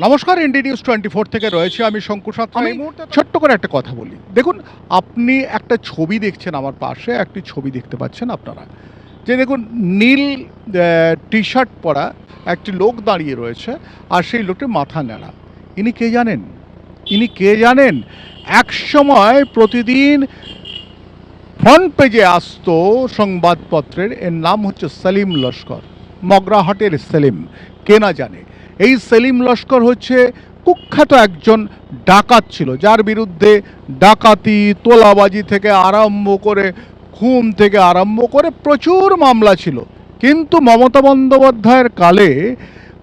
নমস্কার, ইন্ডি নিউজ 24 থেকে রয়েছে আমি শঙ্কুর সাথে। এই মুহূর্তে ছোট্ট করে একটা কথা বলি। দেখুন, আপনি একটা ছবি দেখছেন, আমার পাশে একটি ছবি দেখতে পাচ্ছেন আপনারা, যে দেখুন নীল টি শার্ট পরা একটি লোক দাঁড়িয়ে রয়েছে, আর সেই লোকটি মাথা নেড়া। ইনি কে জানেন? ইনি কে জানেন? এক সময় প্রতিদিন ফ্রন্ট পেজে আসতো সংবাদপত্রের, এর নাম হচ্ছে সেলিম লস্কর, মগরাহাটের সেলিম। কে না জানে? এই সেলিম লস্কর হচ্ছে কুখ্যাত একজন ডাকাত ছিল, যার বিরুদ্ধে ডাকাতি, তোলাবাজি থেকে আরম্ভ করে খুন থেকে আরম্ভ করে প্রচুর মামলা ছিল। কিন্তু মমতা বন্দ্যোপাধ্যায়ের কালে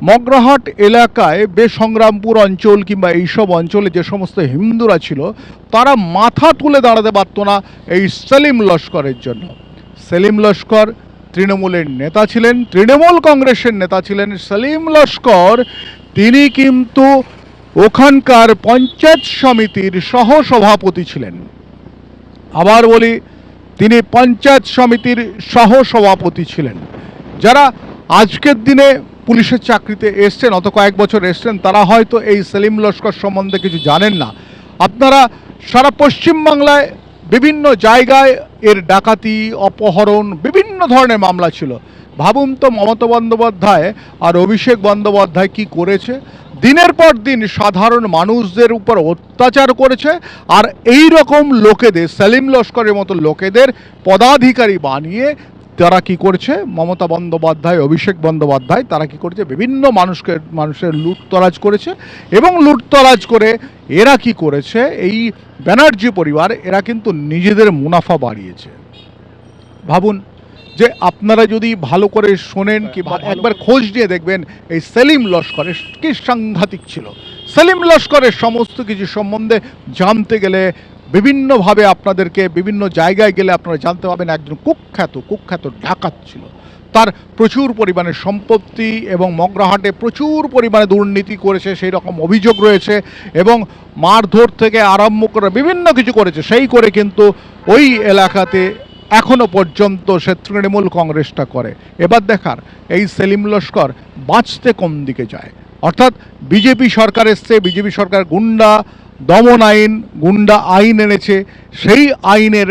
মগরাহাট এলাকায় বেসংগ্রামপুর অঞ্চল কিংবা এইসব অঞ্চলে যে সমস্ত হিন্দুরা ছিল, তারা মাথা তুলে দাঁড়াতে পারত না এই সেলিম লস্করের জন্য। সেলিম লস্কর তৃণমূলের নেতা ছিলেন, তৃণমূল কংগ্রেসের নেতা ছিলেন। সেলিম লস্কর তিনি কিন্তু ওখানকার পঞ্চায়েত সমিতির সহসভাপতি ছিলেন। আবার বলি, তিনি পঞ্চায়েত সমিতির সহসভাপতি ছিলেন। যারা আজকের দিনে পুলিশের চাকরিতে এসছেন, অত কয়েক বছর এসছেন, তারা হয়তো এই সেলিম লস্কর সম্বন্ধে কিছু জানেন না। আপনারা সারা পশ্চিমবাংলায় বিভিন্ন জায়গায় এর ডাকাতি, অপহরণ, বিভিন্ন ধরনের মামলা ছিল। ভাবুন তো, মমতা বন্দ্যোপাধ্যায় আর অভিষেক বন্দ্যোপাধ্যায় কি করেছে। দিনের পর দিন সাধারণ মানুষদের উপর অত্যাচার করেছে, আর এই রকম লোকেদের, সেলিম লস্করের মতো লোকেদের পদাধিকারী বানিয়ে তারা কি করছে, মমতা বন্দ্যোপাধ্যায়, অভিষেক বন্দ্যোপাধ্যায়, তারা কি করেছে, বিভিন্ন মানুষের লুটতরাজ করেছে। এবং লুটতরাজ করে এরা কি করেছে, এই ব্যানার্জি পরিবার, এরা কিন্তু নিজেদের মুনাফা বাড়িয়েছে। ভাবুন যে আপনারা যদি ভালো করে শোনেন কি একবার খোঁজ নিয়ে দেখবেন, এই সেলিম লস্করের কি সাংঘাতিক ছিল। সেলিম লস্করের সমস্ত কিছু সম্বন্ধে জানতে গেলে বিভিন্নভাবে আপনাদেরকে বিভিন্ন জায়গায় গেলে আপনারা জানতে পারবেন একজন কুখ্যাত ডাকাত ছিল। তার প্রচুর পরিমাণে সম্পত্তি এবং মগরাহাটে প্রচুর পরিমাণে দুর্নীতি করেছে, সেই রকম অভিযোগ রয়েছে। এবং মারধর থেকে আরম্ভ করে বিভিন্ন কিছু করেছে, সেই করে কিন্তু ওই এলাকাতে এখনো পর্যন্ত সে তৃণমূল কংগ্রেসটা করে। এবার দেখার এই সেলিম লস্কর বাঁচতে কোন দিকে যায়। অর্থাৎ বিজেপি সরকার এসছে, বিজেপি সরকার গুন্ডা দমন আইন, গুন্ডা আইন এনেছে। সেই আইনের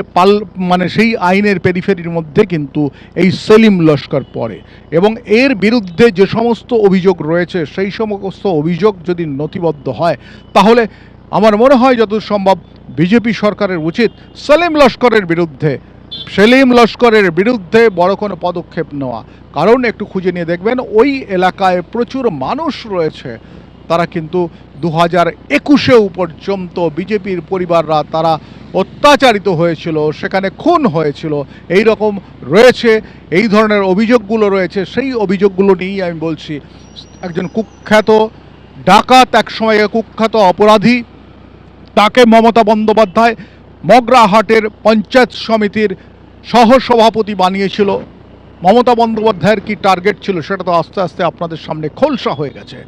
সেই আইনের পেরিফেরির মধ্যে কিন্তু এই সেলিম লস্কর পড়ে। এবং এর বিরুদ্ধে যে সমস্ত অভিযোগ রয়েছে, সেই সমস্ত অভিযোগ যদি নথিবদ্ধ হয়, তাহলে আমার মনে হয় যতদূর সম্ভব বিজেপি সরকারের উচিত সেলিম লস্করের বিরুদ্ধে বড় কোনো পদক্ষেপ নেওয়া। কারণ একটু খুঁজে নিয়ে দেখবেন, ওই এলাকায় প্রচুর মানুষ রয়েছে, তারা কিন্তু 2021-এও পর্যন্ত বিজেপির পরিবাররা তারা অত্যাচারিত হয়েছিল, সেখানে খুন হয়েছিল, এই রকম রয়েছে, এই ধরনের অভিযোগগুলো রয়েছে। সেই অভিযোগগুলো নিয়েই আমি বলছি, একজন কুখ্যাত ডাকাত, একসময় কুখ্যাত অপরাধী, তাকে মমতা বন্দ্যোপাধ্যায় মগরাহাটের পঞ্চায়েত সমিতির সহসভাপতি বানিয়েছিল। মমতা বন্দ্যোপাধ্যায়ের কি টার্গেট ছিল, সেটা তো আস্তে আস্তে আপনাদের সামনে খোলসা হয়ে গেছে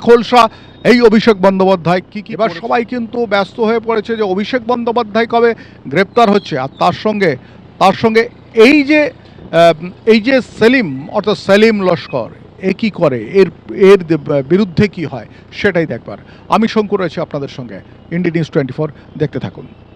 খোলসা। এই অভিষেক বন্দ্যোপাধ্যায় কি এবার সবাই কিন্তু ব্যস্ত হয়ে পড়েছে যে অভিষেক বন্দ্যোপাধ্যায় কবে গ্রেপ্তার হচ্ছে, আর তার সঙ্গে এই যে সেলিম, অর্থাৎ সেলিম লস্কর, এ কি করে, এর বিরুদ্ধে কি হয়, সেটাই দেখবার। আমি শঙ্কু রয়েছি আপনাদের সঙ্গে, ইন্ডি নিউজ 24, দেখতে থাকুন।